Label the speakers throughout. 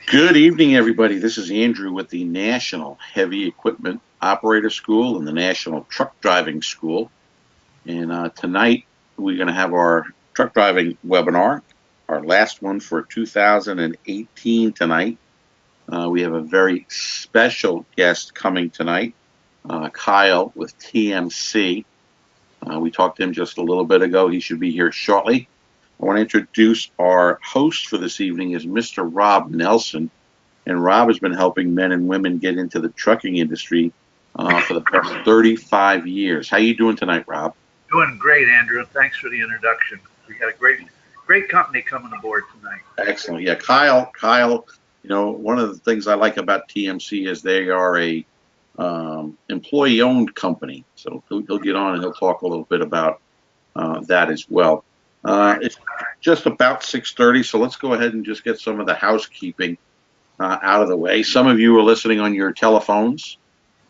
Speaker 1: Good evening, everybody. This is Andrew with the National Heavy Equipment Operator School and the National Truck Driving School. And tonight we're going to have our truck driving webinar, our last one for 2018 tonight. We have a very special guest coming tonight, Kyle with TMC. We talked to him just a little bit ago. He should be here shortly. I want to introduce our host for this evening is Mr. Rob Nelson. And Rob has been helping men and women get into the trucking industry for the past 35 years. How you doing tonight, Rob?
Speaker 2: Doing great, Andrew. Thanks for the introduction. We got a great company coming aboard tonight.
Speaker 1: Excellent. Yeah, Kyle. One of the things I like about TMC is they are a employee-owned company. So he'll get on and he'll talk a little bit about that as well. It's just about 6:30, so let's go ahead and just get some of the housekeeping out of the way. Some of you are listening on your telephones.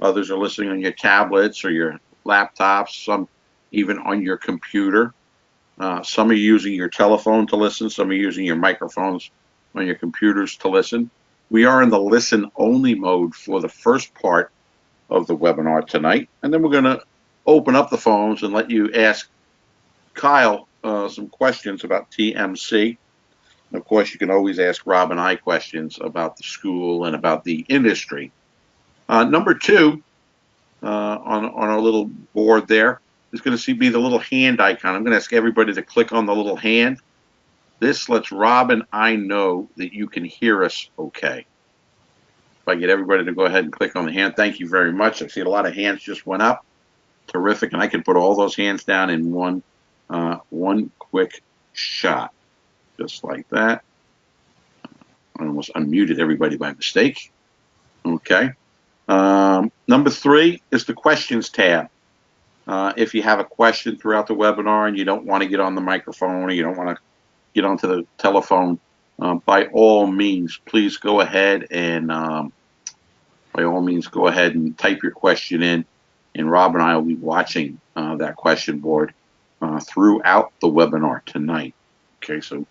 Speaker 1: Others are listening on your tablets or your laptops. Some even on your computer. Some are using your telephone to listen. Some are using your microphones on your computers to listen. We are in the listen-only mode for the first part of the webinar tonight. And then we're going to open up the phones and let you ask Kyle some questions about TMC. And of course, you can always ask Rob and I questions about the school and about the industry. Number two on our little board there is going to be the little hand icon. I'm going to ask everybody to click on the little hand. This lets Rob and I know that you can hear us okay. If I get everybody to go ahead and click on the hand, thank you very much. I see a lot of hands just went up. Terrific. And I can put all those hands down in one quick shot. Just like that. I almost unmuted everybody by mistake. Okay. Number three is the questions tab. If you have a question throughout the webinar and you don't want to get on the microphone or you don't want to get onto the telephone, by all means, please go ahead and type your question in, and Rob and I will be watching that question board throughout the webinar tonight. Okay, so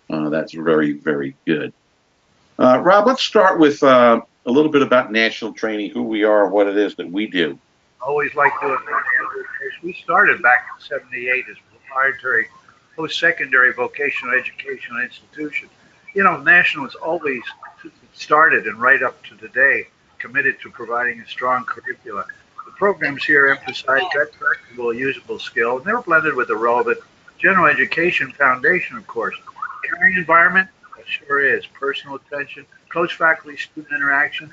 Speaker 1: that's very, very good. Rob, let's start with a little bit about national training, who we are, what it is that we do.
Speaker 2: Always like doing that, Andrew. We started back in '78 as a proprietary post-secondary vocational educational institution. You know, National has always started and right up to today committed to providing a strong curricula. The programs here emphasize that practical, usable skill, and they're blended with a relevant general education foundation, of course. Caring environment, it sure is. Personal attention, close faculty-student interaction,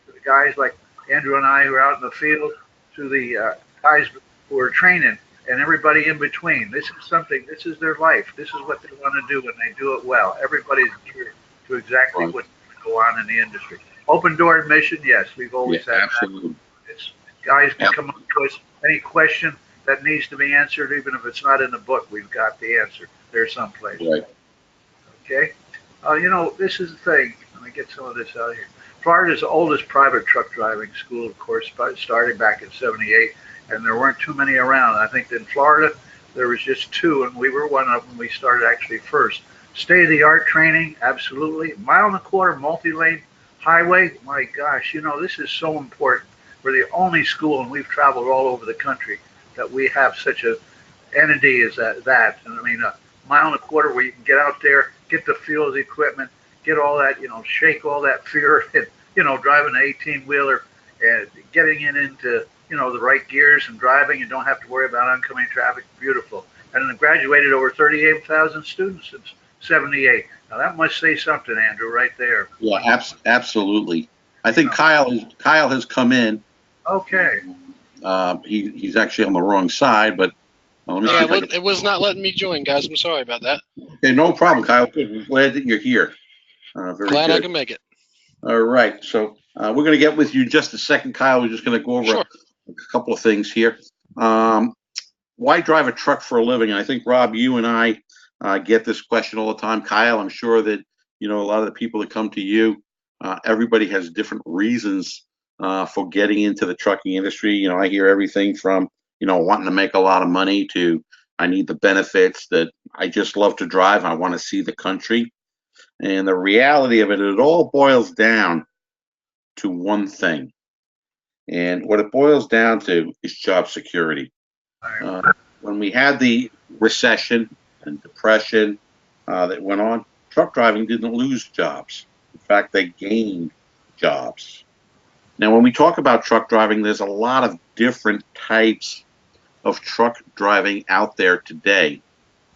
Speaker 2: to the guys like Andrew and I who are out in the field, to the guys who are training, and everybody in between. This is their life. This is what they want to do, and they do it well. Everybody's geared to exactly what's going to go on in the industry. Open door admission, yes, we've always had
Speaker 1: absolutely.
Speaker 2: that. Guys can come up to us, any question that needs to be answered, even if it's not in the book, we've got the answer there someplace.
Speaker 1: Right.
Speaker 2: Okay? This is the thing. Let me get some of this out here. Florida's oldest private truck driving school, of course, started back in '78, and there weren't too many around. I think in Florida there was just two, and we were one of them. We started actually first. State-of-the-art training, absolutely. Mile and a quarter multi-lane highway. My gosh, this is so important. We're the only school, and we've traveled all over the country, that we have such a entity as that. And I mean, a mile and a quarter where you can get out there, get the feel of the equipment, get all that, shake all that fear, and driving an 18-wheeler and getting it into the right gears and driving, and don't have to worry about oncoming traffic. Beautiful. And then graduated over 38,000 students since '78. Now that must say something, Andrew, right there.
Speaker 1: Yeah, absolutely. I think Kyle has come in.
Speaker 2: Okay.
Speaker 1: He's actually on the wrong side, but let me see if I can...
Speaker 3: It was not letting me join, guys. I'm sorry about that.
Speaker 1: Okay, no problem, Kyle. Good. We're glad that you're here. Very
Speaker 3: glad
Speaker 1: good.
Speaker 3: I can make it.
Speaker 1: All right, so we're going to get with you just a second, Kyle. We're just going to go over a couple of things here. Why drive a truck for a living? And I think, Rob, you and I get this question all the time. Kyle, I'm sure that a lot of the people that come to you, everybody has different reasons for getting into the trucking industry. I hear everything from wanting to make a lot of money to I need the benefits, that I just love to drive. I want to see the country. And the reality of it, it all boils down to one thing. And what it boils down to is job security. When we had the recession and depression that went on, truck driving didn't lose jobs. In fact, they gained jobs. Now, when we talk about truck driving, there's a lot of different types of truck driving out there today.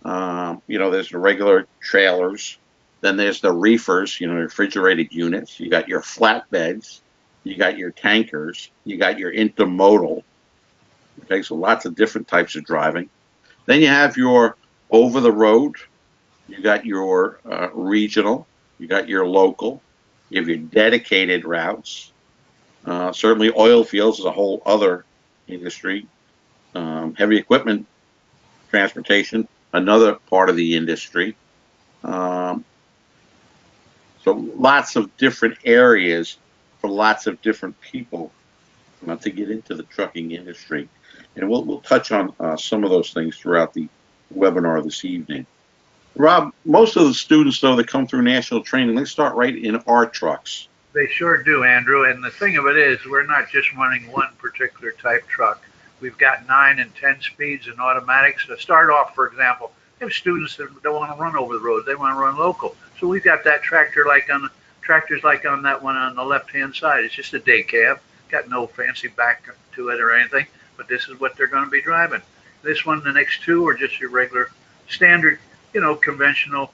Speaker 1: There's the regular trailers, then there's the reefers, refrigerated units. You got your flatbeds, you got your tankers, you got your intermodal. Okay, so lots of different types of driving. Then you have your over the road, you got your regional, you got your local, you have your dedicated routes. Certainly, oil fields is a whole other industry. Heavy equipment transportation, another part of the industry. So lots of different areas for lots of different people to get into the trucking industry. And we'll touch on some of those things throughout the webinar this evening. Rob, most of the students, though, that come through national training, they start right in our trucks.
Speaker 2: They sure do, Andrew. And the thing of it is, we're not just running one particular type truck. We've got 9 and 10 speeds and automatics. To start off, for example, we have students that don't want to run over the road. They want to run local. So we've got that tractors like on that one on the left-hand side. It's just a day cab. Got no fancy back to it or anything, but this is what they're going to be driving. This one, the next two are just your regular standard, conventional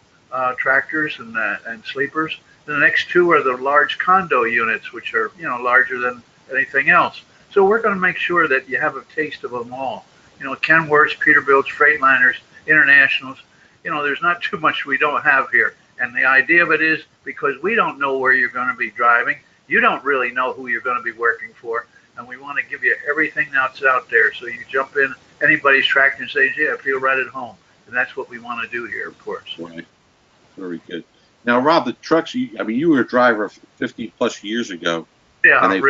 Speaker 2: tractors and sleepers. The next two are the large condo units, which are, larger than anything else. So we're going to make sure that you have a taste of them all. Kenworths, Peterbilts, Freightliners, Internationals. There's not too much we don't have here. And the idea of it is because we don't know where you're going to be driving. You don't really know who you're going to be working for. And we want to give you everything that's out there. So you jump in anybody's tractor and say, yeah, I feel right at home. And that's what we want to do here, of course.
Speaker 1: Right. Very good. Now, Rob, the trucks, you were a driver 50 plus years ago.
Speaker 2: Yeah,
Speaker 1: and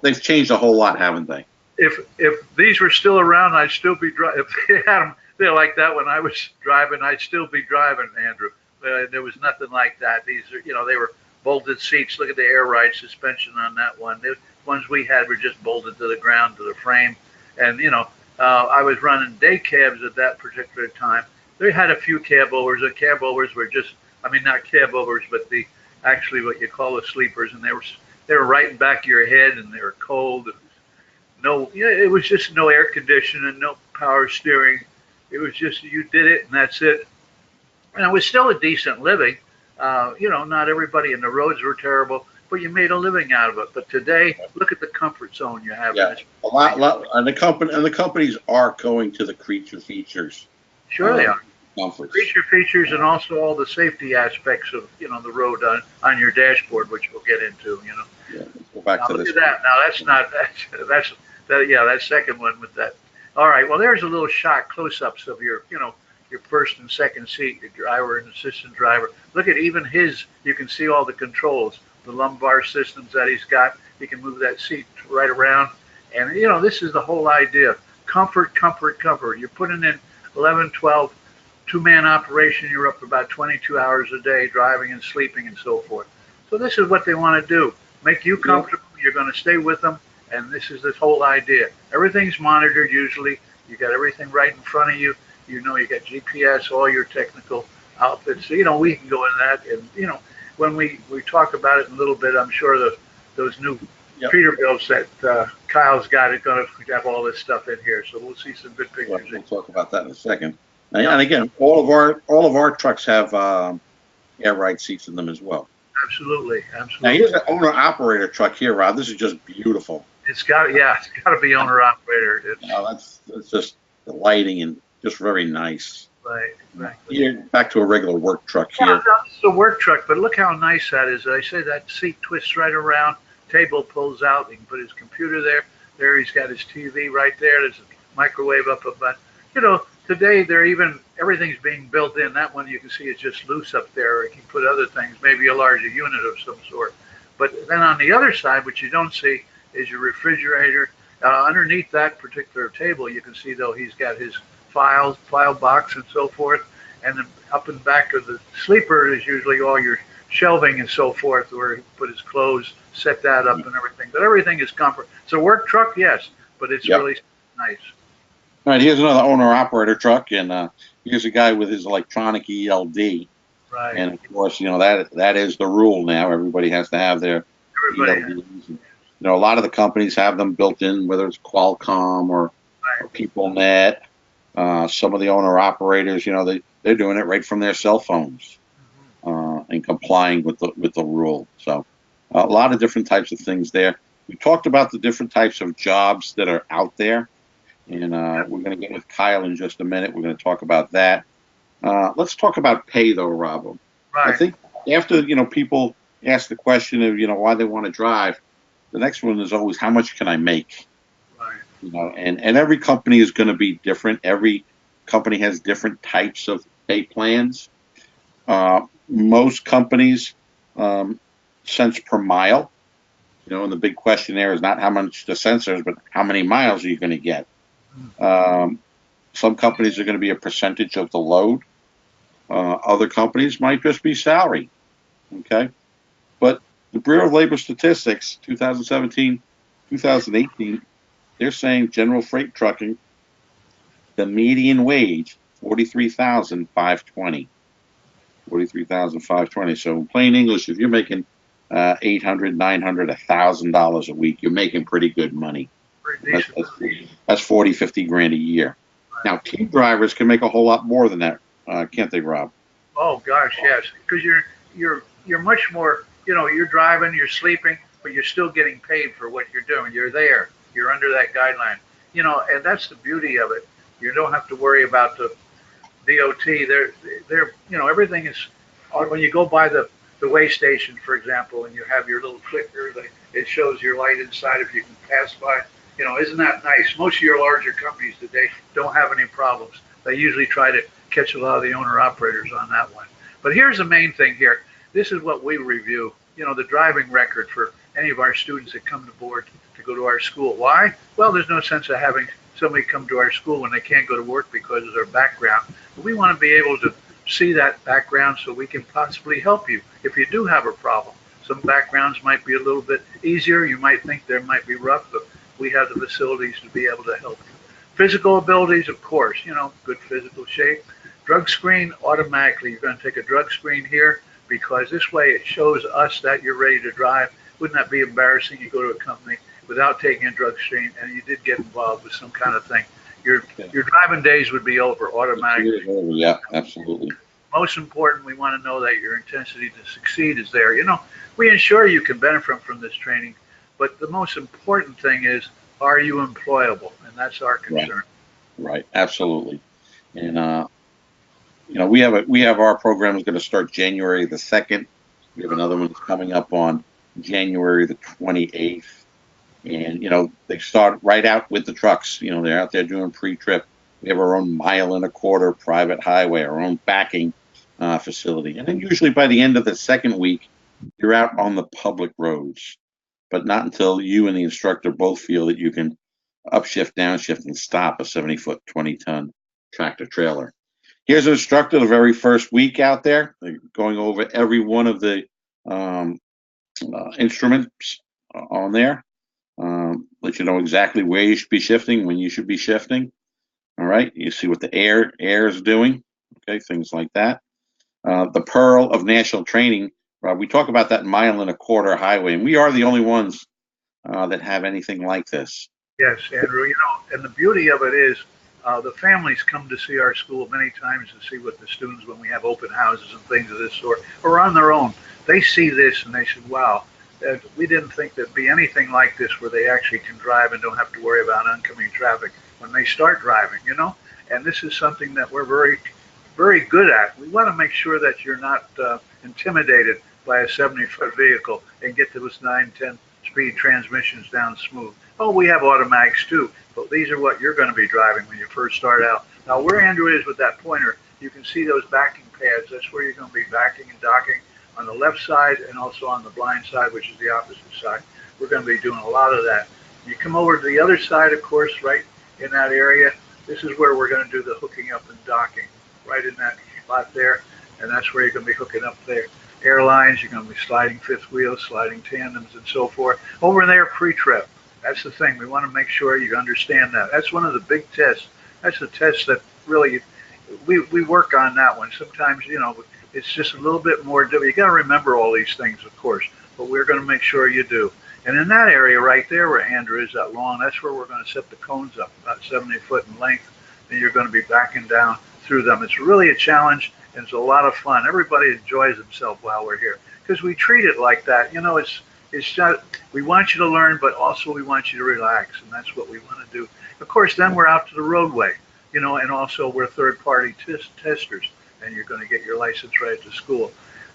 Speaker 1: they've changed a whole lot, haven't they?
Speaker 2: If these were still around, I'd still be driving. If they had them there like that when I was driving, I'd still be driving, Andrew. There was nothing like that. These are, they were bolted seats. Look at the air ride suspension on that one. The ones we had were just bolted to the ground, to the frame. And, I was running day cabs at that particular time. They had a few cab overs. The cab overs were just, not cab overs, but actually what you call the sleepers. And they were right in back of your head, and they were cold. It was just no air conditioning, no power steering. It was just, you did it and that's it. And it was still a decent living. Not everybody, and the roads were terrible, but you made a living out of it. But today, look at the comfort zone you have.
Speaker 1: Yeah, a lot, and the companies are going to the creature features.
Speaker 2: Sure they are.
Speaker 1: Comforts.
Speaker 2: Creature features, and also all the safety aspects of the road on your dashboard, which we'll get into.
Speaker 1: Yeah, let's go back to
Speaker 2: look
Speaker 1: this.
Speaker 2: At that. Now that second one with that. All right. Well, there's a little shot close-ups of your first and second seat, your driver and assistant driver. Look at even his. You can see all the controls, the lumbar systems that he's got. He can move that seat right around, and this is the whole idea: comfort, comfort, comfort. You're putting in 11, 12. Two-man operation, you're up about 22 hours a day driving and sleeping and so forth. So this is what they want to do. Make you comfortable. You're going to stay with them. And this is this whole idea. Everything's monitored usually. You got everything right in front of you. You got GPS, all your technical outfits. So, we can go into that. And, when we talk about it in a little bit, I'm sure those new Peterbilts that Kyle's got are going to have all this stuff in here. So we'll see some good pictures.
Speaker 1: We'll talk about that in a second. And again, all of our trucks have air ride seats in them as well.
Speaker 2: Absolutely.
Speaker 1: Now here's an owner-operator truck here, Rob. This is just beautiful.
Speaker 2: It's got to be owner-operator.
Speaker 1: That's just the lighting and just very nice.
Speaker 2: Right.
Speaker 1: Here, back to a regular work truck here.
Speaker 2: Yeah, it's a work truck, but look how nice that is. I say that seat twists right around, table pulls out. He can put his computer there. There he's got his TV right there. There's a microwave up above. Today everything's being built in. That one you can see is just loose up there. You can put other things, maybe a larger unit of some sort. But then on the other side, which you don't see, is your refrigerator. Underneath that particular table, you can see though he's got his file box and so forth. and then up and back of the sleeper is usually all your shelving and so forth, where he put his clothes, set that up and everything. But everything is comfort. It's a work truck, yes, but it's
Speaker 1: Yep.
Speaker 2: really nice.
Speaker 1: All right, here's another owner-operator truck, and here's a guy with his electronic ELD.
Speaker 2: Right.
Speaker 1: And of course, that is the rule now. Everybody has to have their
Speaker 2: Everybody.
Speaker 1: ELDs. A lot of the companies have them built in, whether it's Qualcomm or PeopleNet. Some of the owner-operators, they're doing it right from their cell phones and complying with the rule. So a lot of different types of things there. We talked about the different types of jobs that are out there. And we're going to get with Kyle in just a minute. We're going to talk about that. Let's talk about pay, though, Rob.
Speaker 2: Right.
Speaker 1: I think after, people ask the question of, why they want to drive, the next one is always, how much can I make?
Speaker 2: Right.
Speaker 1: And every company is going to be different. Every company has different types of pay plans. Most companies, cents per mile, and the big question there is not how much the sensors, but how many miles are you going to get? Some companies are going to be a percentage of the load. Other companies might just be salary. Okay. But the Bureau of Labor Statistics, 2017, 2018, they're saying general freight trucking, the median wage, 43,520. 43,520. So in plain English, if you're making $800, $900, $1,000 a week, you're making pretty good money. That's 40, 50 grand a year. Now, team drivers can make a whole lot more than that, can't they, Rob?
Speaker 2: Oh gosh, yes, because you're much more. You're driving, you're sleeping, but you're still getting paid for what you're doing. You're there. You're under that guideline. And that's the beauty of it. You don't have to worry about the DOT. They're everything is. When you go by the way station, for example, and you have your little clicker, it shows your light inside if you can pass by. Isn't that nice? Most of your larger companies today don't have any problems. They usually try to catch a lot of the owner-operators on that one. But here's the main thing here. This is what we review, the driving record for any of our students that come to board to go to our school. Why? Well, there's no sense of having somebody come to our school when they can't go to work because of their background. But we want to be able to see that background so we can possibly help you if you do have a problem. Some backgrounds might be a little bit easier. You might think they might be rough, but we have the facilities to be able to help you. Physical abilities, of course, good physical shape. Drug screen, automatically, you're going to take a drug screen here because this way it shows us that you're ready to drive. Wouldn't that be embarrassing? You go to a company without taking a drug screen and you did get involved with some kind of thing. Your driving days would be over automatically.
Speaker 1: Yeah, absolutely.
Speaker 2: Most important, we want to know that your intensity to succeed is there. We ensure you can benefit from this training, but the most important thing is, are you employable? And that's our concern.
Speaker 1: Right. Absolutely. And we have our program is going to start January the 2nd. We have another one that's coming up on January the 28th. And they start right out with the trucks. They're out there doing pre-trip. We have our own 1.25 mile private highway, our own backing facility. And then usually by the end of the second week, you're out on the public roads, but not until you and the instructor both feel that you can upshift, downshift, and stop a 70-foot, 20-ton tractor trailer. Here's an instructor the very first week out there, going over every one of the instruments on there. Let you know exactly where you should be shifting, when you should be shifting. All right, you see what the air is doing. Okay, things like that. The pearl of national training. We talk about that 1.25 mile highway, and we are the only ones that have anything like this.
Speaker 2: Yes, Andrew. And the beauty of it is, the families come to see our school many times to see what the students, when we have open houses and things of this sort, or on their own, they see this and they said, wow, we didn't think there'd be anything like this where they actually can drive and don't have to worry about oncoming traffic when they start driving, And this is something that we're very, very good at. We want to make sure that you're not intimidated by a 70-foot vehicle and get those 9, 10 speed transmissions down smooth. Oh, we have automatics too, but these are what you're going to be driving when you first start out. Now, where Andrew is with that pointer, you can see those backing pads. That's where you're going to be backing and docking on the left side and also on the blind side, which is the opposite side. We're going to be doing a lot of that. You come over to the other side, of course, right in that area. This is where we're going to do the hooking up and docking, right in that spot there, and that's where you're going to be hooking up there. Airlines, you're going to be sliding fifth wheels, sliding tandems, and so forth. Over there, pre-trip. That's the thing. We want to make sure you understand that. That's one of the big tests. That's the test that really we work on that one. Sometimes, it's just a little bit more. You got to remember all these things, of course, but we're going to make sure you do. And in that area right there where Andrew is, that lawn, that's where we're going to set the cones up, about 70 foot in length, and you're going to be backing down through them. It's really a challenge, and it's a lot of fun. Everybody enjoys themselves while we're here because we treat it like that. It's just, we want you to learn, but also we want you to relax, and that's what we want to do. Of course, then we're out to the roadway, and also we're third-party testers, and you're going to get your license right at the school.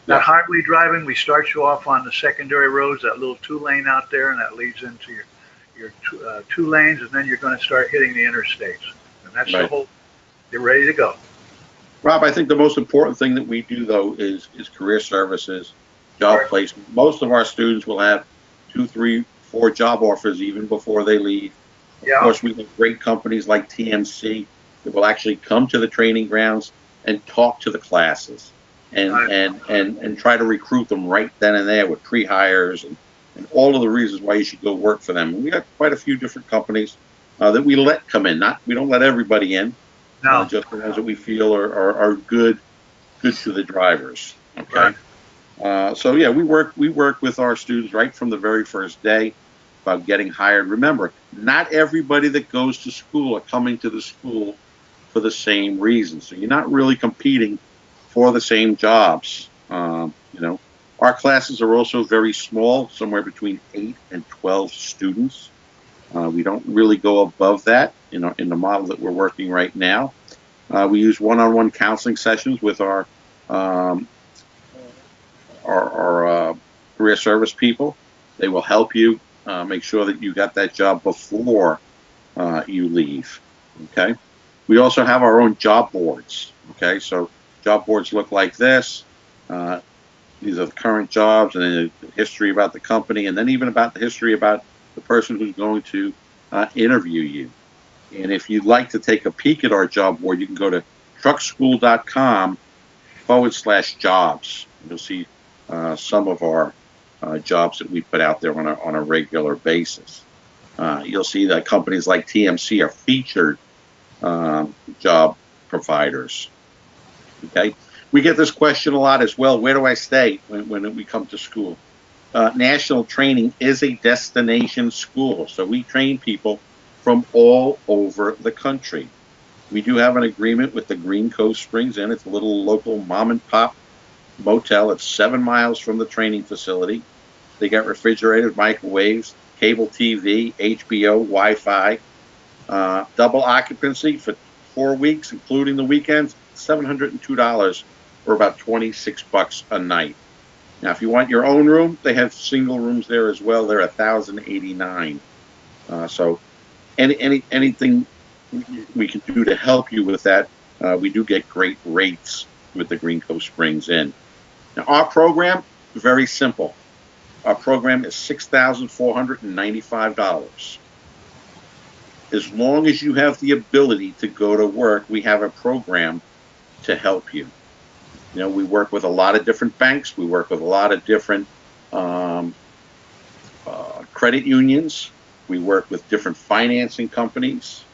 Speaker 2: Now, highway driving, we start you off on the secondary roads, that little 2-lane out there, and that leads into your 2 lanes, and then you're going to start hitting the interstates, and that's the whole. You're ready to go.
Speaker 1: Rob, I think the most important thing that we do, though, is career services, job placement. Most of our students will have 2, 3, 4 job offers even before they leave. Of course, we have great companies like TMC that will actually come to the training grounds and talk to the classes and try to recruit them right then and there with pre-hires and all of the reasons why you should go work for them. And we got quite a few different companies that we let come in. We don't let everybody in. No. Just the ones that we feel are good to the drivers. Okay. So yeah, we work with our students right from the very first day about getting hired. Remember, not everybody that goes to school are coming to the school for the same reason. So you're not really competing for the same jobs. Our classes are also very small, somewhere between 8 and 12 students. We don't really go above that in the model that we're working right now. We use one-on-one counseling sessions with our career service people. They will help you make sure that you got that job before you leave. Okay. We also have our own job boards. Okay, so job boards look like this. These are the current jobs, and then the history about the company, and then even about the history about the person who's going to interview you. And if you'd like to take a peek at our job board, you can go to truckschool.com/jobs. You'll see some of our jobs that we put out there on a regular basis. You'll see that companies like TMC are featured job providers. Okay, we get this question a lot as well. Where do I stay when we come to school? National Training is a destination school, so we train people from all over the country. We do have an agreement with the Green Cove Springs Inn. It's a little local mom and pop motel. It's 7 miles from the training facility. They got refrigerators, microwaves, cable TV, HBO, Wi-Fi, double occupancy for 4 weeks, including the weekends, $702 or about $26 a night. Now, if you want your own room, they have single rooms there as well. They're $1,089. So anything we can do to help you with that, we do get great rates with the Green Cove Springs Inn. Now, our program, very simple. Our program is $6,495. As long as you have the ability to go to work, we have a program to help you. We work with a lot of different banks. We work with a lot of different credit unions. We work with different financing companies.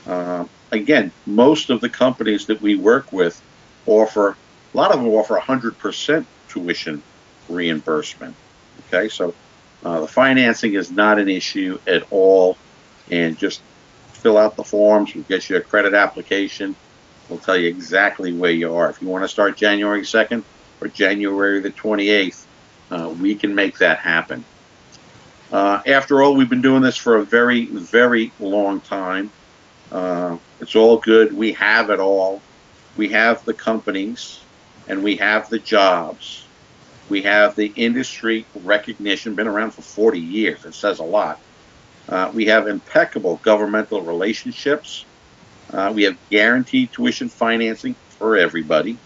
Speaker 1: Again, most of the companies that we work with offer, a lot of them offer 100% tuition reimbursement. Okay, so the financing is not an issue at all, and just fill out the forms. We'll get you a credit application. We'll tell you exactly where you are. If you want to start January 2nd or January the 28th, we can make that happen. After all, we've been doing this for a very, very long time. It's all good. We have it all. We have the companies, and we have the jobs. We have the industry recognition, been around for 40 years. It says a lot. We have impeccable governmental relationships. We have guaranteed tuition financing for everybody.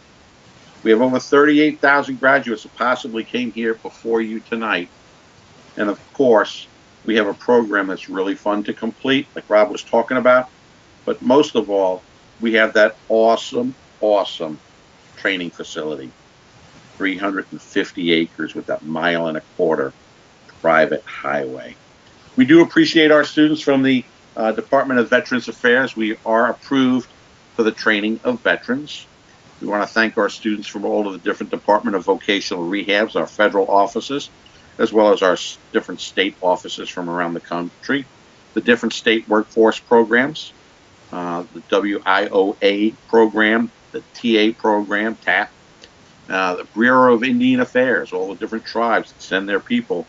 Speaker 1: We have over 38,000 graduates that possibly came here before you tonight. And of course, we have a program that's really fun to complete, like Rob was talking about. But most of all, we have that awesome, awesome training facility, 350 acres with a 1.25 mile private highway. We do appreciate our students from the Department of Veterans Affairs. We are approved for the training of veterans. We want to thank our students from all of the different Department of Vocational Rehabs, our federal offices, as well as our different state offices from around the country, the different state workforce programs, the WIOA program, the TA program, TAP, the Bureau of Indian Affairs, all the different tribes that send their people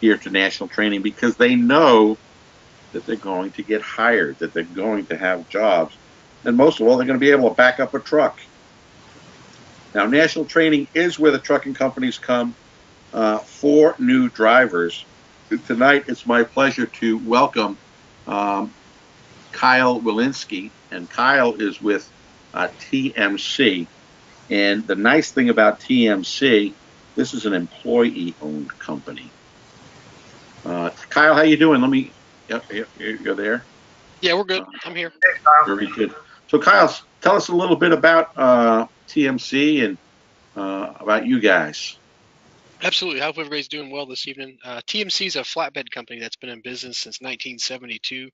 Speaker 1: here to national training because they know that they're going to get hired, that they're going to have jobs, and most of all, they're going to be able to back up a truck. Now, national training is where the trucking companies come for new drivers. Tonight, it's my pleasure to welcome Kyle Wilinsky, and Kyle is with TMC. And the nice thing about TMC, this is an employee-owned company. Kyle, how you doing? Yep, you're there?
Speaker 3: Yeah, we're good. I'm here.
Speaker 2: Hey, Kyle.
Speaker 1: Very good. So, Kyle, tell us a little bit about TMC and about you guys.
Speaker 3: Absolutely. I hope everybody's doing well this evening. TMC is a flatbed company that's been in business since 1972.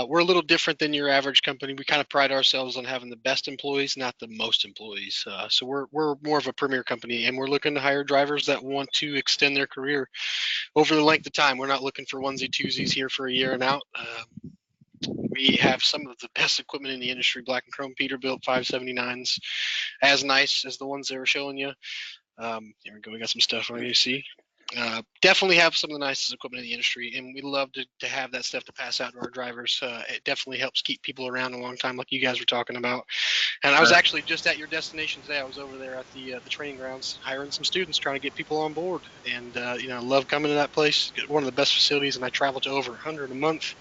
Speaker 3: We're a little different than your average company. We kind of pride ourselves on having the best employees, not the most employees. So we're more of a premier company, and we're looking to hire drivers that want to extend their career over the length of time. We're not looking for onesie twosies here for a year and out. We have some of the best equipment in the industry, black and chrome Peterbilt 579s, as nice as the ones they were showing you. Here we go. We got some stuff on you see. Definitely have some of the nicest equipment in the industry, and we love to have that stuff to pass out to our drivers. It definitely helps keep people around a long time, like you guys were talking about. And I was actually just at your destination today. I was over there at the training grounds, hiring some students, trying to get people on board. And love coming to that place. One of the best facilities, and I travel to over 100 a month.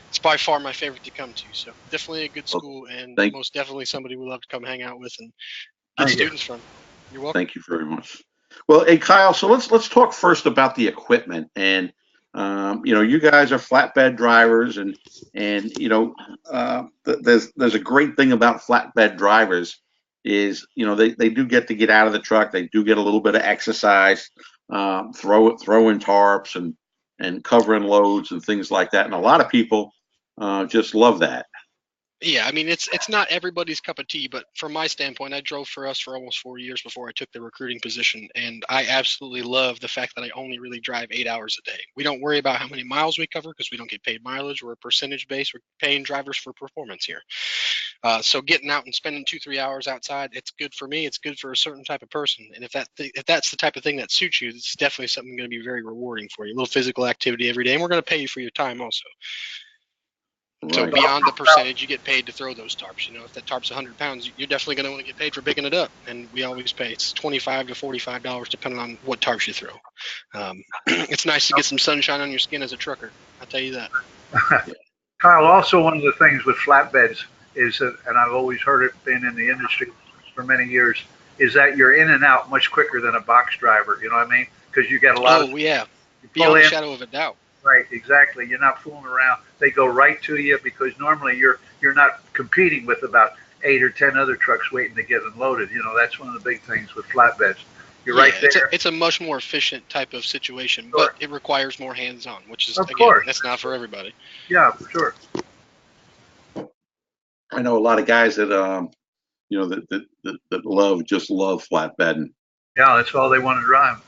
Speaker 3: It's by far my favorite to come to. So definitely a good school, and most definitely somebody we love to come hang out with and get students from. You're welcome.
Speaker 1: Thank you very much. Well, hey Kyle, so let's talk first about the equipment. And you guys are flatbed drivers, and there's a great thing about flatbed drivers is they do get to get out of the truck. They do get a little bit of exercise, throwing tarps and covering loads and things like that. And a lot of people just love that.
Speaker 3: Yeah, I mean, it's not everybody's cup of tea, but from my standpoint, I drove for us for almost 4 years before I took the recruiting position, and I absolutely love the fact that I only really drive 8 hours a day. We don't worry about how many miles we cover because we don't get paid mileage. We're a percentage base. We're paying drivers for performance here. So getting out and spending 2-3 hours outside, it's good for me. It's good for a certain type of person, and if that's the type of thing that suits you, it's definitely something going to be very rewarding for you. A little physical activity every day, and we're going to pay you for your time also.
Speaker 1: Right.
Speaker 3: So beyond the percentage, you get paid to throw those tarps. If that tarp's 100 pounds, you're definitely going to want to get paid for picking it up. And we always pay. It's $25 to $45 depending on what tarps you throw. It's nice to get some sunshine on your skin as a trucker. I'll tell you that.
Speaker 2: Kyle, also one of the things with flatbeds is that, and I've always heard it being in the industry for many years, is that you're in and out much quicker than a box driver. You know what I mean? Because you get a lot of.
Speaker 3: Oh, yeah. Beyond a shadow of a doubt.
Speaker 2: Right, exactly. You're not fooling around. They go right to you because normally you're not competing with about 8 or 10 other trucks waiting to get unloaded. That's one of the big things with flatbeds. You're right there.
Speaker 3: It's a much more efficient type of situation, but it requires more hands-on, which is that's not for everybody.
Speaker 2: Yeah, for sure.
Speaker 1: I know a lot of guys that that love flatbedding.
Speaker 2: Yeah, that's all they want to drive.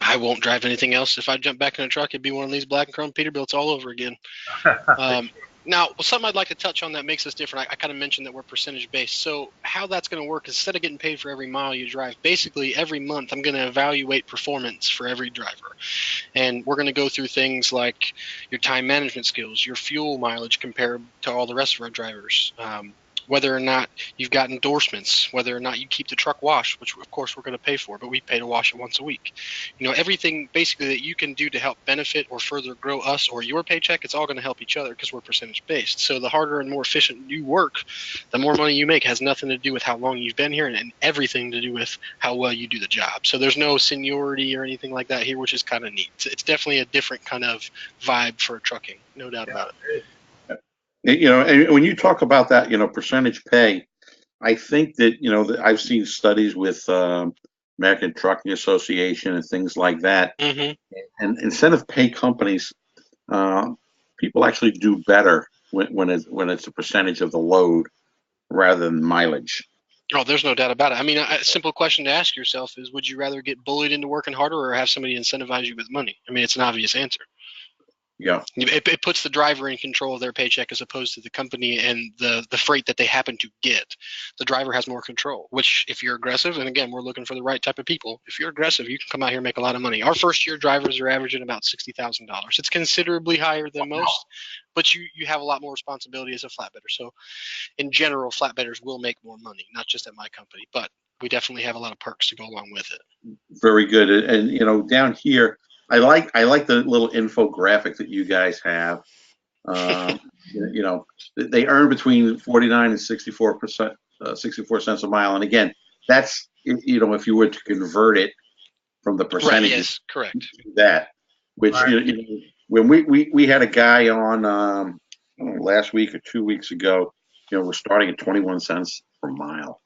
Speaker 3: I won't drive anything else. If I jump back in a truck, it'd be one of these black and chrome Peterbilts all over again. Now, something I'd like to touch on that makes us different, I kind of mentioned that we're percentage based. So how that's going to work is instead of getting paid for every mile you drive, basically every month I'm going to evaluate performance for every driver. And we're going to go through things like your time management skills, your fuel mileage compared to all the rest of our drivers, whether or not you've got endorsements, whether or not you keep the truck washed, which of course we're going to pay for, but we pay to wash it once a week. Everything basically that you can do to help benefit or further grow us or your paycheck, it's all going to help each other because we're percentage based. So the harder and more efficient you work, the more money you make. Has nothing to do with how long you've been here and everything to do with how well you do the job. So there's no seniority or anything like that here, which is kind of neat. It's definitely a different kind of vibe for trucking, no doubt about it.
Speaker 1: And when you talk about that, percentage pay, I think that, that I've seen studies with American Trucking Association and things like that,
Speaker 3: Hmm.
Speaker 1: and incentive pay companies, uh, people actually do better when it's a percentage of the load rather than mileage.
Speaker 3: Oh, there's no doubt about it. I mean, a simple question to ask yourself is, would you rather get bullied into working harder or have somebody incentivize you with money? I mean, it's an obvious answer.
Speaker 1: Yeah.
Speaker 3: It puts the driver in control of their paycheck as opposed to the company and the freight that they happen to get. The driver has more control, which if you're aggressive, and again, we're looking for the right type of people. If you're aggressive, you can come out here and make a lot of money. Our first year drivers are averaging about $60,000. It's considerably higher than most, but you have a lot more responsibility as a flatbedder. So in general, flatbedders will make more money, not just at my company, but we definitely have a lot of perks to go along with it.
Speaker 1: Very good. And down here, I like the little infographic that you guys have. Um, they earn between 49 and 64%, 64 cents a mile. And again, that's if you were to convert it from the
Speaker 3: Right,
Speaker 1: percentages
Speaker 3: yes, correct.
Speaker 1: to that, which
Speaker 2: Right.
Speaker 1: when we had a guy on I don't know, last week or 2 weeks ago, we're starting at 21 cents per mile.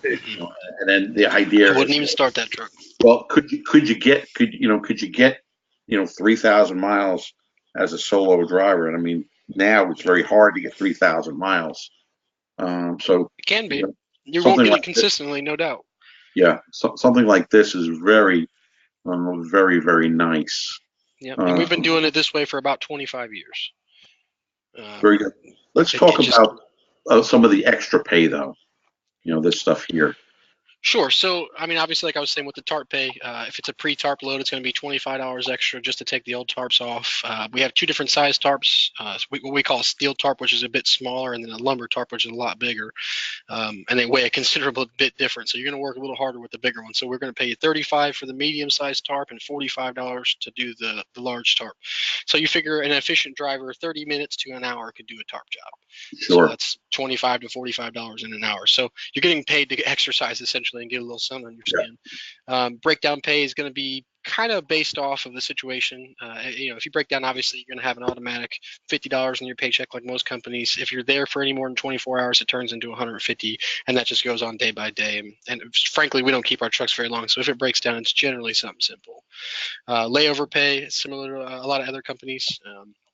Speaker 3: Mhm.
Speaker 1: And then the idea
Speaker 3: I wouldn't
Speaker 1: is,
Speaker 3: even start that truck.
Speaker 1: well, could you get 3,000 miles as a solo driver? And I mean, now it's very hard to get 3,000 miles. So
Speaker 3: It can
Speaker 1: you
Speaker 3: be.
Speaker 1: know,
Speaker 3: You won't
Speaker 1: something
Speaker 3: get
Speaker 1: like
Speaker 3: it
Speaker 1: this,
Speaker 3: consistently, no doubt.
Speaker 1: yeah, something like this is very, very nice.
Speaker 3: Yep. And we've been
Speaker 1: Um,
Speaker 3: doing it this way for about 25 years.
Speaker 1: Very good. Let's talk
Speaker 3: It just
Speaker 1: about some of the extra pay, though. This stuff here.
Speaker 3: Sure. So, I mean, obviously, like I was saying with the tarp pay, if it's a pre-tarp load, it's going to be $25 extra just to take the old tarps off. We have two different size tarps, what we call a steel tarp, which is a bit smaller, and then a lumber tarp, which is a lot bigger. And they weigh a considerable bit different. So you're going to work a little harder with the bigger one. So we're going to pay you $35 for the medium-sized tarp and $45 to do the large tarp. So you figure an efficient driver, 30 minutes to an hour, could do a tarp job. So
Speaker 1: Sure.
Speaker 3: that's $25 to $45 in an hour. So you're getting paid to exercise essentially and get a little sun on your
Speaker 1: Yeah.
Speaker 3: skin. Breakdown pay is going to be kind of based off of the situation. If you break down, obviously you're going to have an automatic $50 in your paycheck like most companies. If you're there for any more than 24 hours, it turns into 150, and that just goes on day by day. And frankly, we don't keep our trucks very long, so if it breaks down, it's generally something simple. Layover pay, similar to a lot of other companies.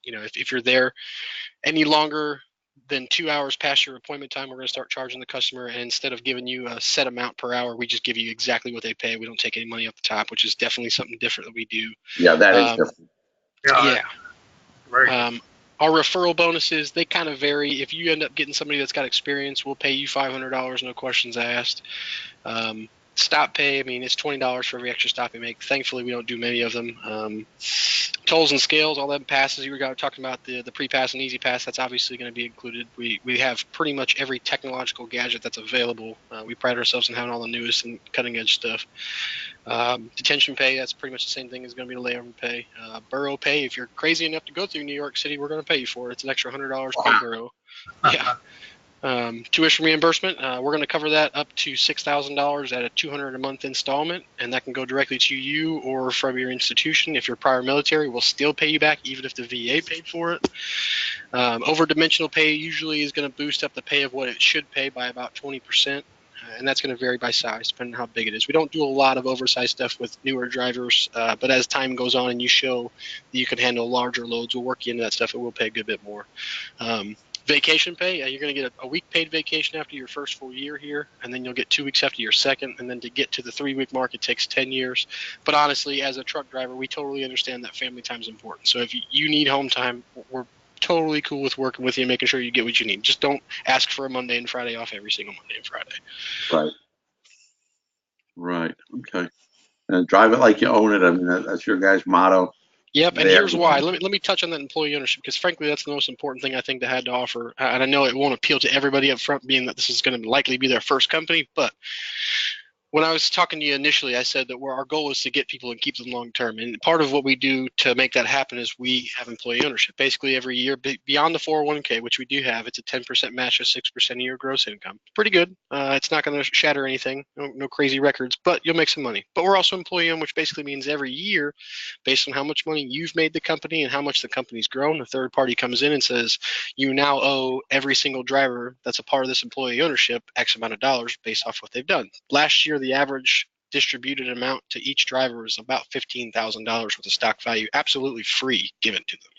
Speaker 3: If you're there any longer than 2 hours past your appointment time, we're going to start charging the customer. And instead of giving you a set amount per hour, we just give you exactly what they pay. We don't take any money off the top, which is definitely something different that we do.
Speaker 1: Yeah, that is different.
Speaker 3: Yeah.
Speaker 2: Very.
Speaker 3: Our referral bonuses, they kind of vary. If you end up getting somebody that's got experience, we'll pay you $500, no questions asked. Stop pay, I mean, it's $20 for every extra stop you make. Thankfully, we don't do many of them. Tolls and scales, all that passes. You were talking about the pre-pass and easy pass. That's obviously going to be included. We have pretty much every technological gadget that's available. We pride ourselves in having all the newest and cutting edge stuff. Detention pay, that's pretty much the same thing as going to be the layover pay. Borough pay, if you're crazy enough to go through New York City, we're going to pay you for it. It's an extra $100 per borough. Yeah. Tuition reimbursement, we're going to cover that up to $6,000 at a $200 a month installment, and that can go directly to you or from your institution. If you're prior military, we'll still pay you back even if the VA paid for it. Over-dimensional pay usually is going to boost up the pay of what it should pay by about 20%, and that's going to vary by size depending on how big it is. We don't do a lot of oversized stuff with newer drivers, but as time goes on and you show that you can handle larger loads, we'll work you into that stuff and we'll pay a good bit more. Vacation pay, you're going to get a week paid vacation after your first full year here, and then you'll get 2 weeks after your second, and then to get to the 3-week mark, it takes 10 years. But honestly, as a truck driver, we totally understand that family time is important. So if you need home time, we're totally cool with working with you and making sure you get what you need. Just don't ask for a Monday and Friday off every single Monday and Friday.
Speaker 1: Right. Right. Okay. And drive it like you own it. I mean, that's your guys' motto.
Speaker 3: Yep, and
Speaker 1: There.
Speaker 3: here's why. Let me touch on that employee ownership, because frankly, that's the most important thing I think they had to offer. And I know it won't appeal to everybody up front, being that this is going to likely be their first company, but when I was talking to you initially, I said that our goal is to get people and keep them long term. And part of what we do to make that happen is we have employee ownership. Basically, every year, beyond the 401k, which we do have, it's a 10% match of 6% of your gross income. Pretty good. It's not going to shatter anything, no crazy records, but you'll make some money. But we're also employee owned, which basically means every year, based on how much money you've made the company and how much the company's grown, a third party comes in and says, you now owe every single driver that's a part of this employee ownership X amount of dollars based off what they've done. Last year, the average distributed amount to each driver was about $15,000 worth of stock value, absolutely free, given to them.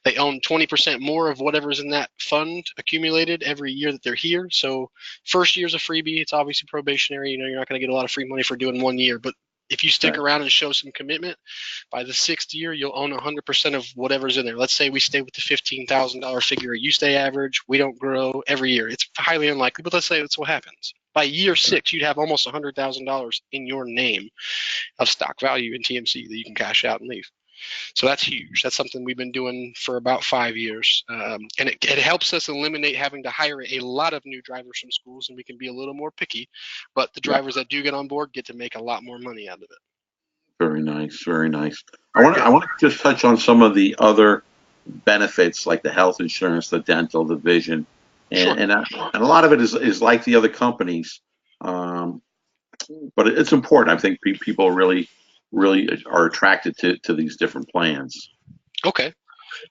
Speaker 3: They own 20% more of whatever's in that fund accumulated every year that they're here. So first year's a freebie. It's obviously probationary. You're not going to get a lot of free money for doing 1 year, but if you stick around and show some commitment, by the 6th year, you'll own 100% of whatever's in there. Let's say we stay with the $15,000 figure. You stay average. We don't grow every year. It's highly unlikely, but let's say that's what happens. By year 6, you'd have almost $100,000 in your name of stock value in TMC that you can cash out and leave. So that's huge. That's something we've been doing for about 5 years. And it helps us eliminate having to hire a lot of new drivers from schools, and we can be a little more picky. But the drivers that do get on board get to make a lot more money out of it.
Speaker 1: Very nice, very nice. I want to just touch on some of the other benefits, like the health insurance, the dental, the vision, and a lot of it is like the other companies, but it's important. I think people really are attracted to these different plans.
Speaker 3: Okay.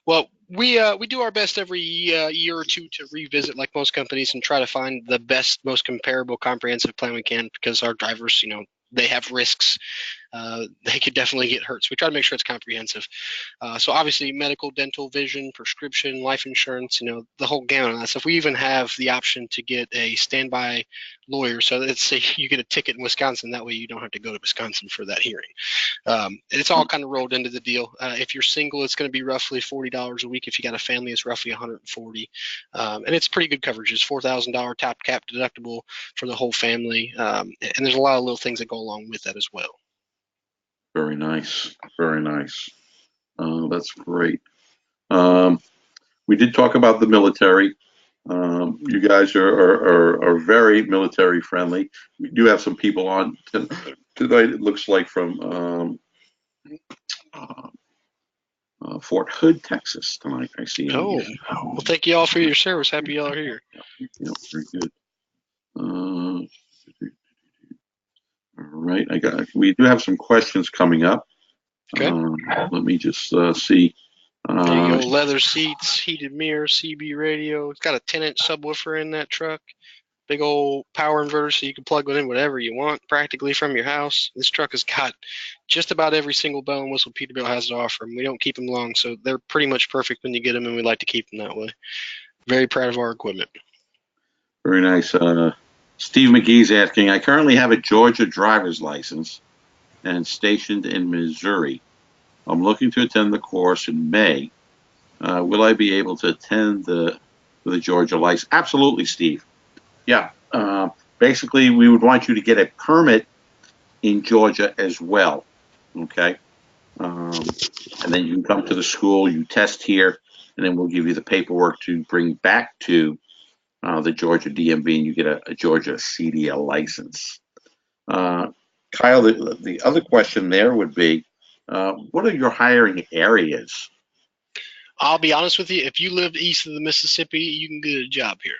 Speaker 3: Well, we do our best every year or two to revisit, like most companies, and try to find the best, most comparable, comprehensive plan we can, because our drivers, they have risks. They could definitely get hurt. So we try to make sure it's comprehensive. So obviously medical, dental, vision, prescription, life insurance, the whole gamut of that stuff. We even have the option to get a standby lawyer. So let's say you get a ticket in Wisconsin, that way you don't have to go to Wisconsin for that hearing. It's all kind of rolled into the deal. If you're single, it's going to be roughly $40 a week. If you got a family, it's roughly $140. And it's pretty good coverage. It's $4,000 top cap deductible for the whole family. And there's a lot of little things that go along with that as well.
Speaker 1: Very nice. Very nice. That's great. We did talk about the military. You guys are very military friendly. We do have some people on tonight, it looks like, from Fort Hood, Texas tonight. I see.
Speaker 3: Oh, well, thank you all for your service. Happy y'all are here.
Speaker 1: Yeah, very good. All right, we do have some questions coming up.
Speaker 3: Okay.
Speaker 1: Let me just see.
Speaker 3: There you go. Leather seats, heated mirrors, CB radio. It's got a 10-inch subwoofer in that truck. Big old power inverter, so you can plug it in whatever you want practically from your house. This truck has got just about every single bell and whistle Peterbilt has to offer, and we don't keep them long, so they're pretty much perfect when you get them, and we like to keep them that way. Very proud of our equipment.
Speaker 1: Very nice. Steve McGee's asking, I currently have a Georgia driver's license and stationed in Missouri. I'm looking to attend the course in May. Will I be able to attend the Georgia license? Absolutely, Steve. Yeah. Basically, we would want you to get a permit in Georgia as well. Okay. And then you can come to the school, you test here, and then we'll give you the paperwork to bring back to the Georgia DMV, and you get a Georgia CDL license. Kyle, the other question there would be, what are your hiring areas?
Speaker 3: I'll be honest with you. If you live east of the Mississippi, you can get a job here.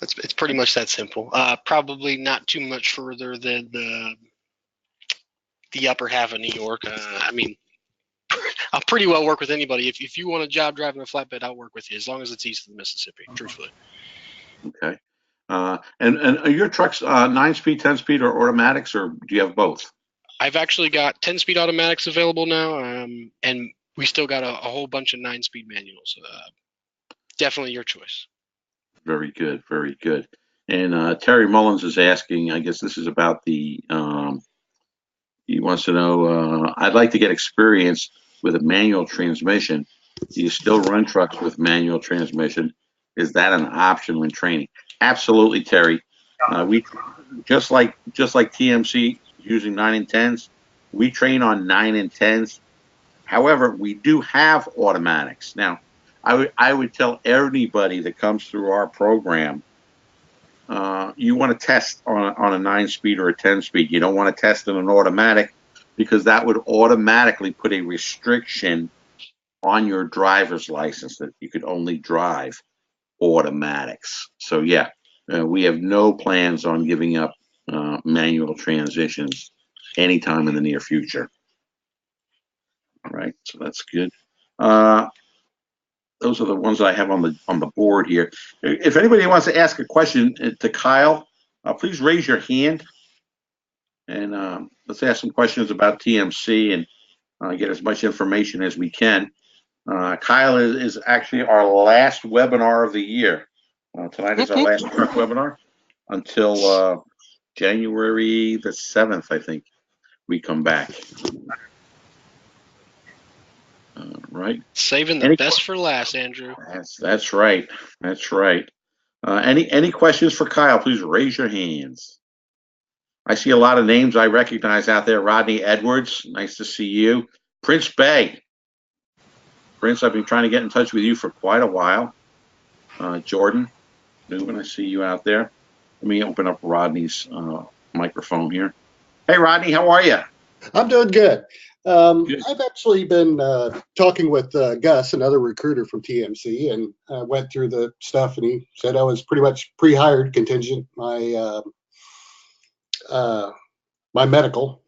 Speaker 3: It's pretty much that simple. Probably not too much further than the upper half of New York. I mean, I'll pretty well work with anybody. If you want a job driving a flatbed, I'll work with you as long as it's east of the Mississippi, truthfully.
Speaker 1: Okay. And are your trucks 9-speed, 10-speed, or automatics, or do you have both?
Speaker 3: I've actually got 10-speed automatics available now, and we still got a whole bunch of 9-speed manuals. Definitely your choice.
Speaker 1: Very good, very good. And Terry Mullins is asking, I guess this is about he wants to know, I'd like to get experience with a manual transmission. Do you still run trucks with manual transmission? Is that an option when training? Absolutely, Terry. We just like TMC using 9 and 10s, we train on 9 and 10s. However, we do have automatics. Now, I would tell anybody that comes through our program you want to test on a 9-speed or a 10-speed. You don't want to test in an automatic because that would automatically put a restriction on your driver's license that you could only drive automatics. So yeah, we have no plans on giving up manual transmissions anytime in the near future. All right, so that's good. Those are the ones that I have on the board here. If anybody wants to ask a question to Kyle, please raise your hand, and let's ask some questions about TMC and get as much information as we can. Kyle is actually our last webinar of the year. Tonight is our last truck webinar until January the 7th, I think we come back. Right.
Speaker 3: Saving the best for last, Andrew.
Speaker 1: That's right. That's right. Any questions for Kyle? Please raise your hands. I see a lot of names I recognize out there. Rodney Edwards, nice to see you. Prince Bay. Prince, I've been trying to get in touch with you for quite a while. Jordan Newman, I see you out there. Let me open up Rodney's microphone here. Hey, Rodney, how are you?
Speaker 4: I'm doing good. I've actually been talking with Gus, another recruiter from TMC, and went through the stuff, and he said I was pretty much pre-hired contingent, my medical,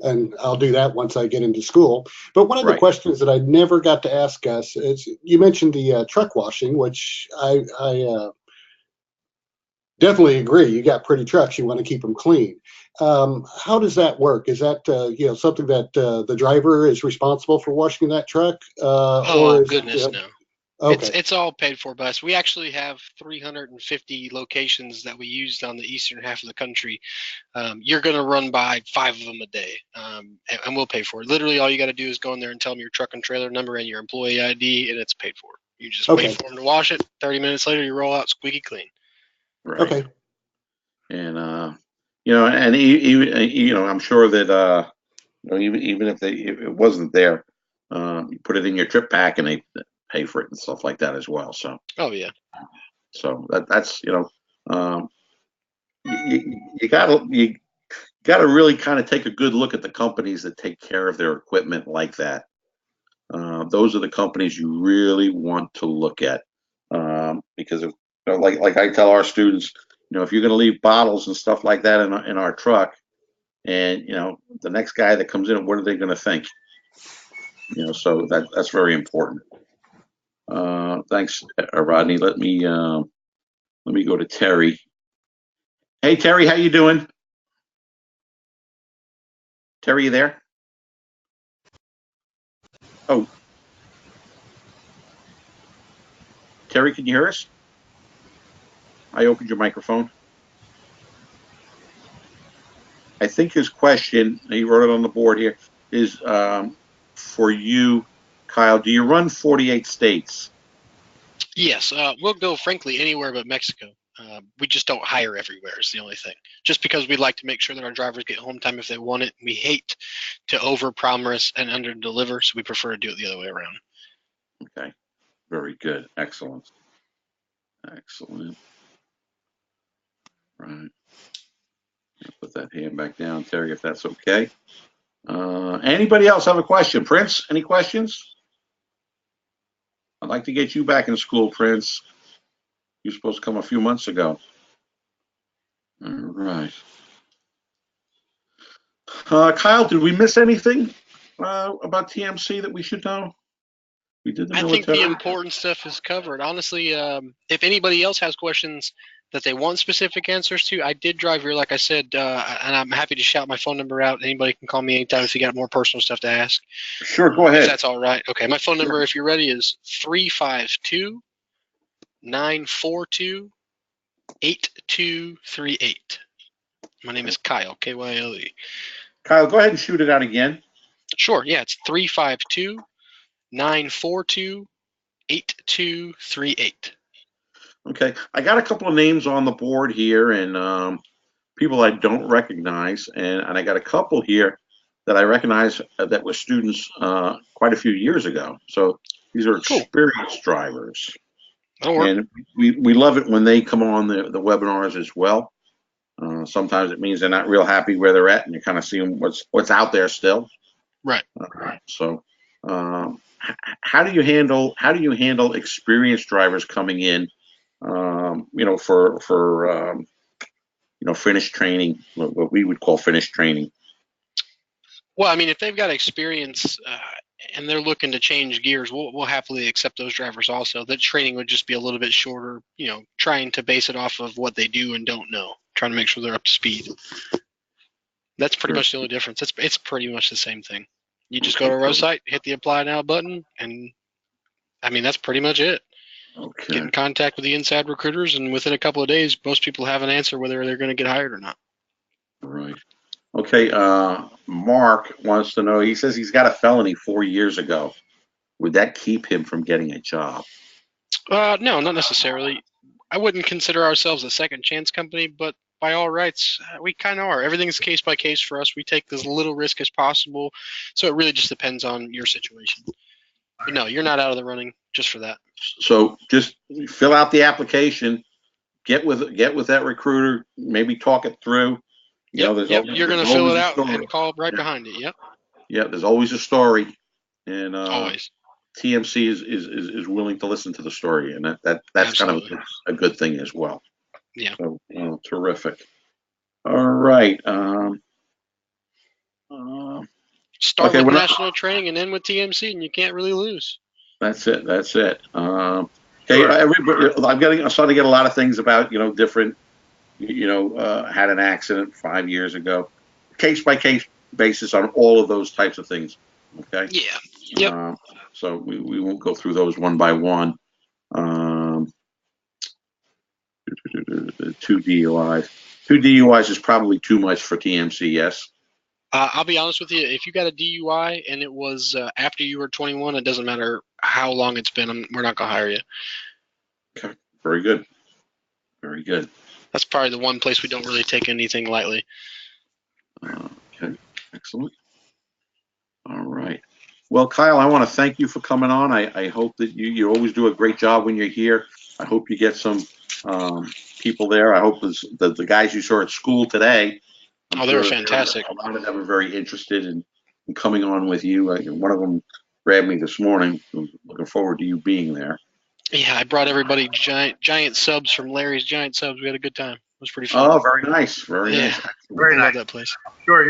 Speaker 4: and I'll do that once I get into school. But one of the questions that I never got to ask Gus is, you mentioned the truck washing, which I definitely agree. You got pretty trucks, you want to keep them clean. How does that work? Is that something that the driver is responsible for washing that truck?
Speaker 3: Oh, goodness, no.
Speaker 4: Okay.
Speaker 3: It's all paid for by us. We actually have 350 locations that we use on the eastern half of the country. You're going to run by 5 of them a day, and we'll pay for it. Literally, all you got to do is go in there and tell them your truck and trailer number and your employee ID, and it's paid for. You just wait for them to wash it. 30 minutes later, you roll out squeaky clean.
Speaker 1: Right.
Speaker 4: Okay.
Speaker 1: And and even I'm sure that even if it wasn't there, you put it in your trip pack and they pay for it and stuff like that as well. So.
Speaker 3: Oh yeah.
Speaker 1: So that's you gotta really kind of take a good look at the companies that take care of their equipment like that. Those are the companies you really want to look at, because if, like I tell our students, if you're going to leave bottles and stuff like that in our truck, and the next guy that comes in, what are they going to think? So that's very important. Thanks, Rodney. Let me go to Terry. Hey, Terry, how you doing? Terry, you there? Oh, Terry, can you hear us? I opened your microphone. I think his question, he wrote it on the board here, is for you, Kyle. Do you run 48 states?
Speaker 3: Yes, we'll go, frankly, anywhere but Mexico. We just don't hire everywhere is the only thing. Just because we'd like to make sure that our drivers get home time if they want it. We hate to over-promise and under-deliver, so we prefer to do it the other way around.
Speaker 1: Okay, very good. Excellent. Excellent. Right. I'll put that hand back down, Terry, if that's okay. Anybody else have a question? Prince, any questions? I'd like to get you back in school, Prince. You were supposed to come a few months ago. All right. Kyle, did we miss anything about TMC that we should know? We did the military.
Speaker 3: I think the important stuff is covered. Honestly, if anybody else has questions that they want specific answers to, I did drive here, like I said, and I'm happy to shout my phone number out. Anybody can call me anytime if you got more personal stuff to ask.
Speaker 1: Sure, go ahead.
Speaker 3: If that's all right. Okay, my phone number, if you're ready, is 352-942-8238. My name is Kyle, K-Y-L-E.
Speaker 1: Kyle, go ahead and shoot it out again.
Speaker 3: Sure, yeah, it's 352-942-8238.
Speaker 1: Okay, I got a couple of names on the board here, and people I don't recognize, and I got a couple here that I recognize that were students quite a few years ago. So these are experienced drivers.
Speaker 3: That'll work.
Speaker 1: And we love it when they come on the webinars as well. Sometimes it means they're not real happy where they're at, and you're kind of seeing what's out there still.
Speaker 3: Right.
Speaker 1: So, how do you handle experienced drivers coming in? For finish training, what we would call finish training.
Speaker 3: Well, I mean, if they've got experience and they're looking to change gears, we'll happily accept those drivers also. That training would just be a little bit shorter, trying to base it off of what they do and don't know, trying to make sure they're up to speed. That's pretty much the only difference. It's pretty much the same thing. You just go to our website, hit the apply now button, and I mean, that's pretty much it.
Speaker 1: Okay.
Speaker 3: Get in contact with the inside recruiters, and within a couple of days, most people have an answer whether they're going to get hired or not.
Speaker 1: Right. Okay. Mark wants to know, he says he's got a felony 4 years ago. Would that keep him from getting a job?
Speaker 3: No, not necessarily. I wouldn't consider ourselves a second chance company, but by all rights, we kind of are. Everything's case by case for us. We take as little risk as possible. So it really just depends on your situation. But no, you're not out of the running just for that.
Speaker 1: So just fill out the application, get with that recruiter, maybe talk it through.
Speaker 3: You're going to fill it out and call right behind it. Yep.
Speaker 1: Yeah, there's always a story, and
Speaker 3: always.
Speaker 1: TMC is willing to listen to the story, and that's
Speaker 3: Absolutely.
Speaker 1: kind of a good thing as well.
Speaker 3: Yeah.
Speaker 1: So terrific. All right.
Speaker 3: Start with national training and end with TMC, and you can't really lose.
Speaker 1: That's it. Okay. Everybody, I'm starting to get a lot of things about different. Had an accident 5 years ago. Case by case basis on all of those types of things. Okay.
Speaker 3: Yeah. Yep.
Speaker 1: So we won't go through those one by one. 2 DUIs. 2 DUIs is probably too much for TMC. Yes.
Speaker 3: I'll be honest with you. If you got a DUI and it was after you were 21, it doesn't matter how long it's been. We're not going to hire you.
Speaker 1: Okay. Very good. Very good.
Speaker 3: That's probably the one place we don't really take anything lightly.
Speaker 1: Okay. Excellent. All right. Well, Kyle, I want to thank you for coming on. I hope that you always do a great job when you're here. I hope you get some people there. I hope the guys you saw at school today.
Speaker 3: They were fantastic.
Speaker 1: A lot of them are very interested in coming on with you. One of them grabbed me this morning. I'm looking forward to you being there.
Speaker 3: Yeah, I brought everybody giant subs from Larry's Giant Subs. We had a good time. It was pretty fun.
Speaker 1: Oh, very nice. Very nice.
Speaker 2: Very nice.
Speaker 3: I love that place.
Speaker 2: I'm sure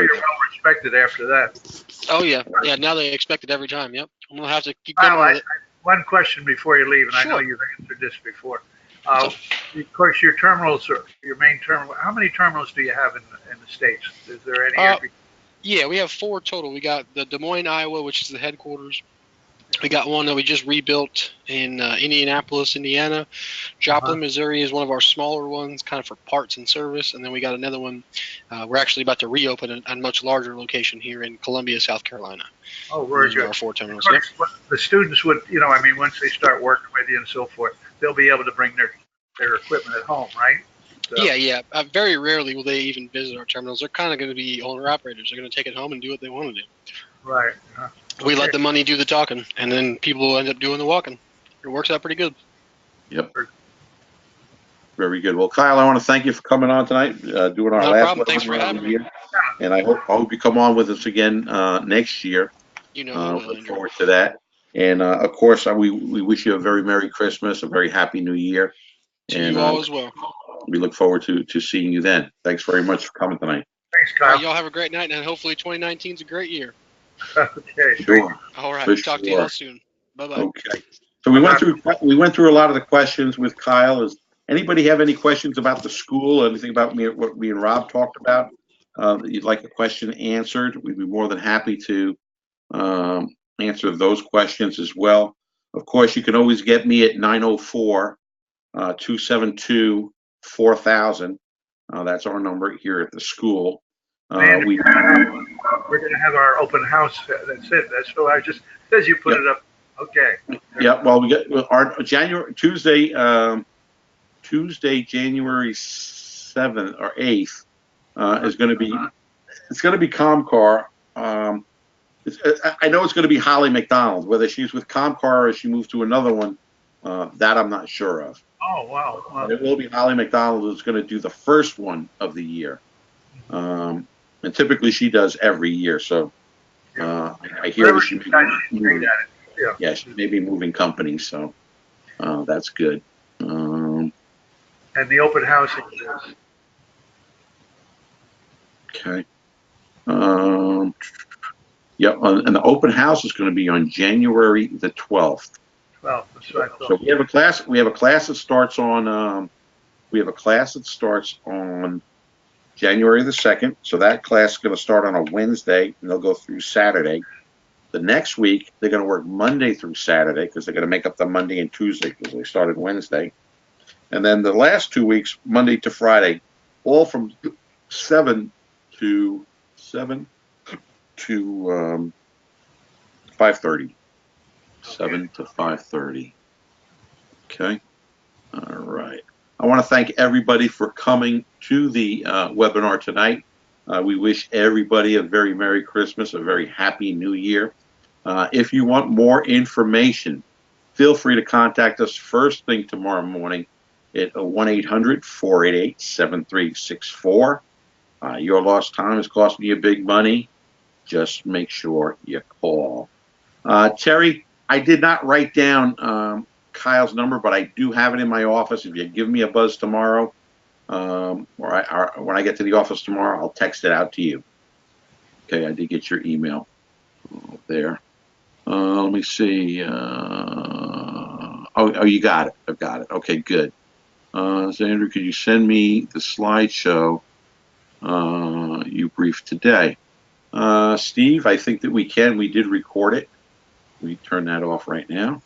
Speaker 2: you're well respected after that.
Speaker 3: Oh, yeah. Yeah, now they expect it every time. Yep. I'm going to have to keep going with it.
Speaker 2: One question before you leave, and
Speaker 3: Sure.
Speaker 2: I know you've answered this before. Of course, your terminals, your main terminal, how many terminals do you have in the States? Is there any?
Speaker 3: Yeah, we have 4 total. We got the Des Moines, Iowa, which is the headquarters. We got one that we just rebuilt in Indianapolis, Indiana. Joplin, Missouri is one of our smaller ones, kind of for parts and service. And then we got another one. We're actually about to reopen a much larger location here in Columbia, South Carolina.
Speaker 2: Oh, very good.
Speaker 3: Our 4 terminals.
Speaker 2: Of course, the students would, once they start working with you and so forth, they'll be able to bring their equipment at home, right? So.
Speaker 3: Yeah. Very rarely will they even visit our terminals. They're kind of going to be owner-operators. They're going to take it home and do what they want to do.
Speaker 2: Right.
Speaker 3: We let the money do the talking, and then people will end up doing the walking. It works out pretty good.
Speaker 1: Yep. Very good. Well, Kyle, I want to thank you for coming on tonight, doing our last
Speaker 3: problem. Thanks for having me.
Speaker 1: And I hope you come on with us again next year. Look forward to that. And of course, we wish you a very Merry Christmas, a very Happy New Year.
Speaker 3: To you all as well.
Speaker 1: We look forward to seeing you then. Thanks very much for coming tonight.
Speaker 2: Thanks, Kyle.
Speaker 3: Y'all have a great night, and hopefully 2019 is a great year.
Speaker 2: Okay.
Speaker 1: Sure.
Speaker 3: All right. Talk to you all soon. Bye-bye.
Speaker 1: Okay. So we went through a lot of the questions with Kyle. Does anybody have any questions about the school? Anything about what me and Rob talked about that you'd like a question answered? We'd be more than happy to answer those questions as well. Of course, you can always get me at 904-272-4000. That's our number here at the school.
Speaker 2: We're going to have our open house. That's it. That's what I just says you put it up. Okay.
Speaker 1: Yeah. Well, we got our Tuesday, January 7th or 8th is going to be. It's going to be Comcar. I know it's going to be Holly McDonald. Whether she's with Comcar or she moves to another one, that I'm not sure of.
Speaker 2: Oh, wow.
Speaker 1: But it will be Holly McDonald who's going to do the first one of the year. And typically she does every year. So I hear that she may be moving, yeah, she may be moving companies. So that's good.
Speaker 2: And the open house exists.
Speaker 1: Okay. Yeah, and the open house is going to be on January the 12th.
Speaker 2: Well, that's right.
Speaker 1: So we have a class. We have a class that starts on. We have a class that starts on January the 2nd. So that class is going to start on a Wednesday, and they'll go through Saturday. The next week they're going to work Monday through Saturday because they're going to make up the Monday and Tuesday because they started Wednesday. And then the last 2 weeks, Monday to Friday, all from 7 to 5:30. 7 to 5:30. Okay. All right. I want to thank everybody for coming to the webinar tonight. We wish everybody a very Merry Christmas, a very Happy New Year. If you want more information, feel free to contact us first thing tomorrow morning at 1-800-488-7364. Your lost time is costing you big money. Just make sure you call. Terry, I did not write down Kyle's number, but I do have it in my office. If you give me a buzz tomorrow, or when I get to the office tomorrow, I'll text it out to you. Okay, I did get your email there. Let me see. Oh, you got it. I've got it. Okay, good. So Andrew, could you send me the slideshow you briefed today? Steve, I think that we can. We did record it. We turn that off right now.